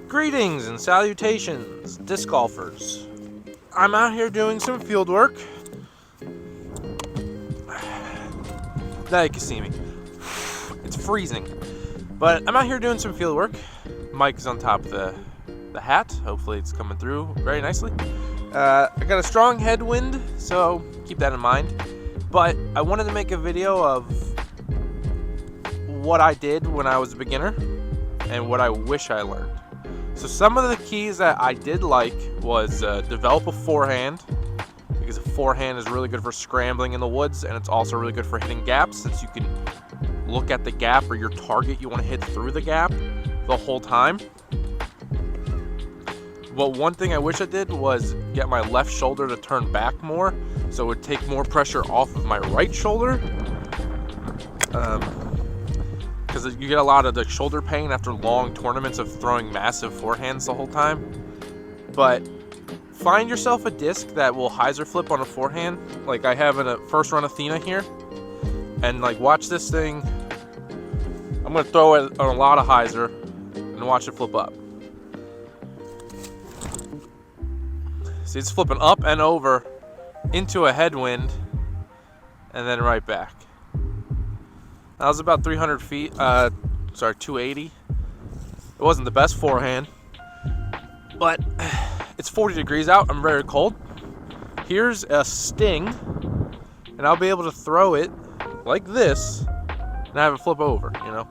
Greetings and salutations, disc golfers. I'm out here doing some field work. Now you can see me. It's freezing. But I'm out here doing some field work. Mike is on top of the hat. Hopefully it's coming through very nicely. I got a strong headwind, so keep that in mind. But I wanted to make a video of what I did when I was a beginner and what I wish I learned. So some of the keys that I did like was develop a forehand, because a forehand is really good for scrambling in the woods, and it's also really good for hitting gaps, since you can look at the gap or your target you want to hit through the gap the whole time. But one thing I wish I did was get my left shoulder to turn back more, so it would take more pressure off of my right shoulder. Because you get a lot of the shoulder pain after long tournaments of throwing massive forehands the whole time. But find yourself a disc that will hyzer flip on a forehand. Like I have in a first run Athena here. And like watch this thing. I'm going to throw it on a lot of hyzer and watch it flip up. See, it's flipping up and over into a headwind and then right back. That was about 300 feet, 280. It wasn't the best forehand, but it's 40 degrees out. I'm very cold. Here's a sting, and I'll be able to throw it like this and have it flip over, you know?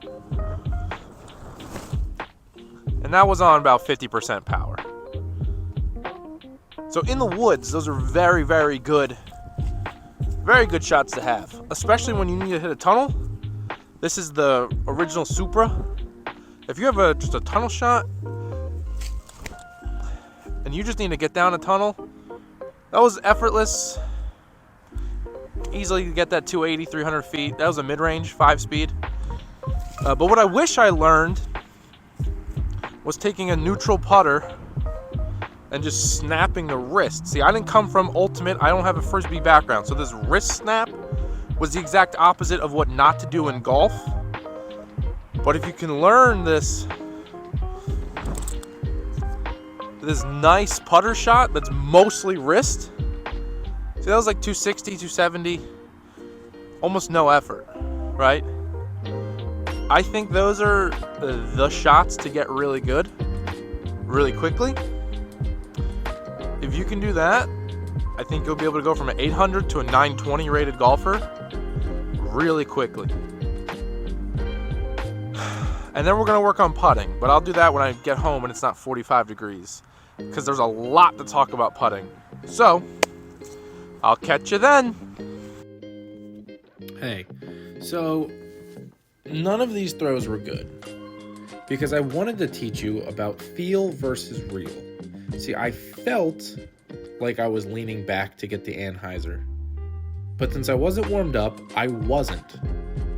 And that was on about 50% power. So in the woods, those are very, very good shots to have, especially when you need to hit a tunnel. This is the original Supra. If you have just a tunnel shot and you just need to get down a tunnel, that was effortless. Easily get that 280, 300 feet. That was a mid-range, 5-speed. But what I wish I learned was taking a neutral putter and just snapping the wrist. See, I didn't come from Ultimate. I don't have a Frisbee background. So this wrist snap was the exact opposite of what not to do in golf. But if you can learn this nice putter shot that's mostly wrist. See, that was like 260, 270, almost no effort, right? I think those are the shots to get really good, really quickly. If you can do that, I think you'll be able to go from an 800 to a 920 rated golfer really quickly. And then we're going to work on putting, but I'll do that when I get home and it's not 45 degrees, because there's a lot to talk about putting. So, I'll catch you then. Hey, so none of these throws were good, because I wanted to teach you about feel versus real. See, I felt like I was leaning back to get the anhyzer, but since I wasn't warmed up, I wasn't.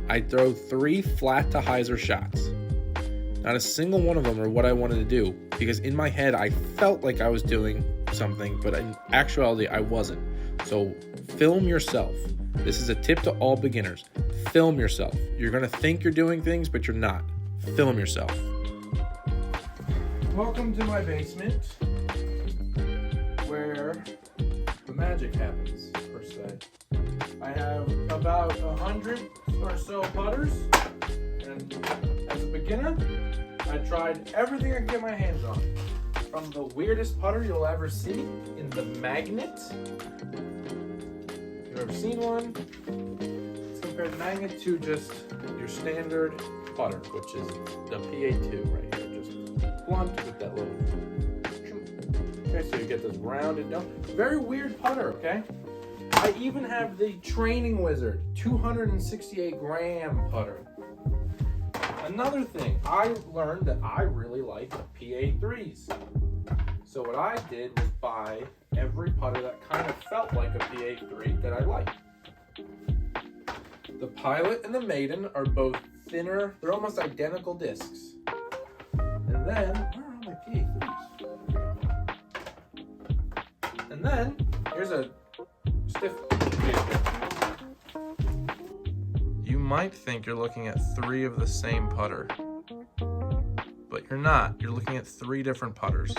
I'd throw 3 flat to hyzer shots. Not a single one of them are what I wanted to do, because in my head I felt like I was doing something, but in actuality I wasn't. So film yourself. This is a tip to all beginners. Film yourself. You're going to think you're doing things, but you're not. Film yourself. Welcome to my basement, where the magic happens, per se. I have about 100 or so putters, and as a beginner, I tried everything I could get my hands on. From the weirdest putter you'll ever see in the Magnet. If you've ever seen one, it's compared Magnet to just your standard putter, which is the PA2 right here. Just blunt with that little. Okay, so you get this rounded, very weird putter, okay? I even have the Training Wizard 268 gram putter. Another thing, I learned that I really like PA3s. So what I did was buy every putter that kind of felt like a PA3 that I liked. The Pilot and the Maiden are both thinner, they're almost identical discs. And then, where are my PA3s? And then, here's a stiff PA3. You might think you're looking at 3 of the same putter, but You're not. You're looking at 3 different putters.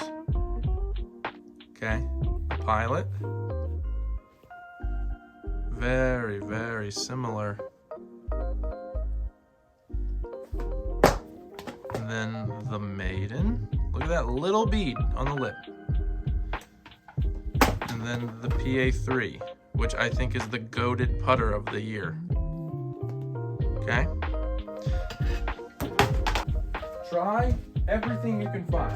Okay, Pilot. Very, very similar. And then the Maiden. Look at that little bead on the lip. And then the PA3, which I think is the goated putter of the year. Okay? Try everything you can find.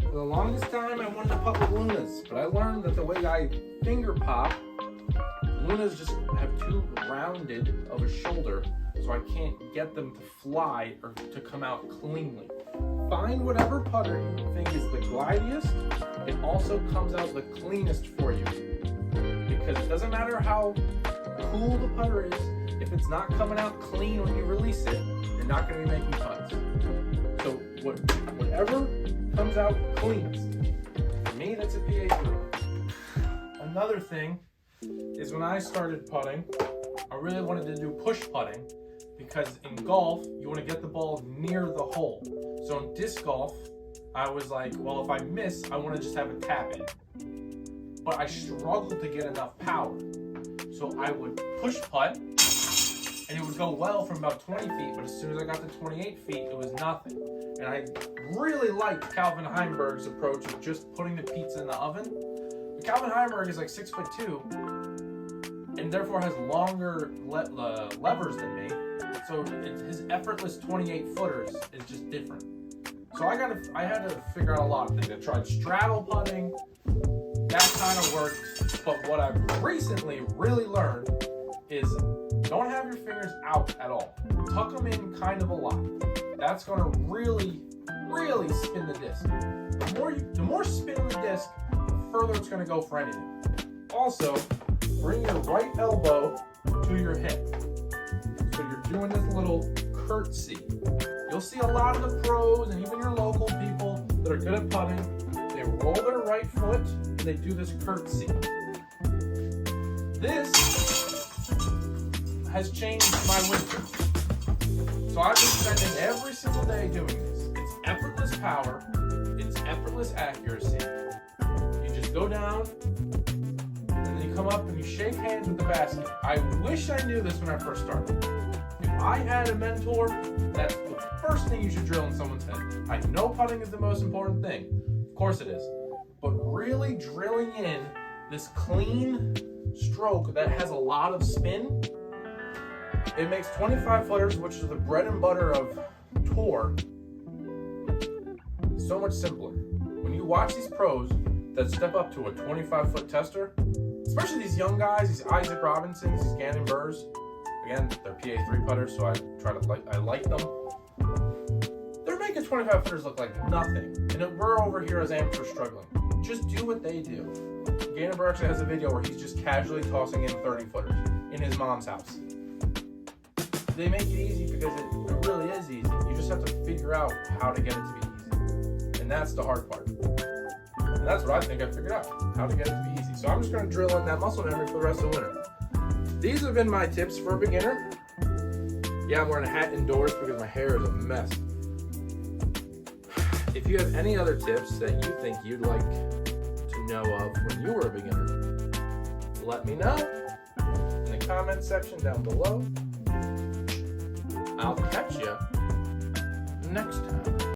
For the longest time, I wanted to putt with Lunas, but I learned that the way I finger pop, Lunas just have too rounded of a shoulder, so I can't get them to fly or to come out cleanly. Find whatever putter you think is the glidiest. It also comes out the cleanest for you. Because it doesn't matter how cool the putter is, if it's not coming out clean when you release it, you're not going to be making putts. So whatever comes out cleanest. For me, that's a PA3. Another thing is when I started putting, I really wanted to do push putting because in golf, you want to get the ball near the hole. So in disc golf, I was like, well, if I miss, I want to just have it tap in. But I struggled to get enough power. So I would push putt, and it would go well from about 20 feet, but as soon as I got to 28 feet, it was nothing. And I really liked Calvin Heimberg's approach of just putting the pizza in the oven. But Calvin Heimberg is like 6'2", and therefore has longer levers than me. So his effortless 28 footers is just different. So I had to figure out a lot of things. I tried straddle putting, that kind of worked. But what I've recently really learned is don't have your fingers out at all. Tuck them in kind of a lot. That's going to really, really spin the disc. The more spin in the disc, the further it's going to go for anything. Also, bring your right elbow to your hip. So you're doing this little curtsy. You'll see a lot of the pros and even your local people that are good at putting, they roll their right foot and they do this curtsy. This has changed my winter. So I've been spending every single day doing this. It's effortless power, it's effortless accuracy. You just go down, and then you come up and you shake hands with the basket. I wish I knew this when I first started. If I had a mentor, that's the first thing you should drill in someone's head. I know putting is the most important thing. Of course it is. But really drilling in this clean stroke that has a lot of spin, it makes 25 footers, which is the bread and butter of tour, so much simpler. When you watch these pros that step up to a 25-foot tester, especially these young guys, these Isaac Robinsons, these Gannon Burrs, again, they're PA3 putters, so I like them. They're making 25 footers look like nothing, and we're over here as amateurs struggling. Just do what they do. Gannon Burr actually has a video where he's just casually tossing in 30 footers in his mom's house. They make it easy because it really is easy. You just have to figure out how to get it to be easy. And that's the hard part. And that's what I think I figured out, how to get it to be easy. So I'm just going to drill in that muscle memory for the rest of the winter. These have been my tips for a beginner. Yeah, I'm wearing a hat indoors because my hair is a mess. If you have any other tips that you think you'd like to know of when you were a beginner, let me know in the comment section down below. I'll catch you next time.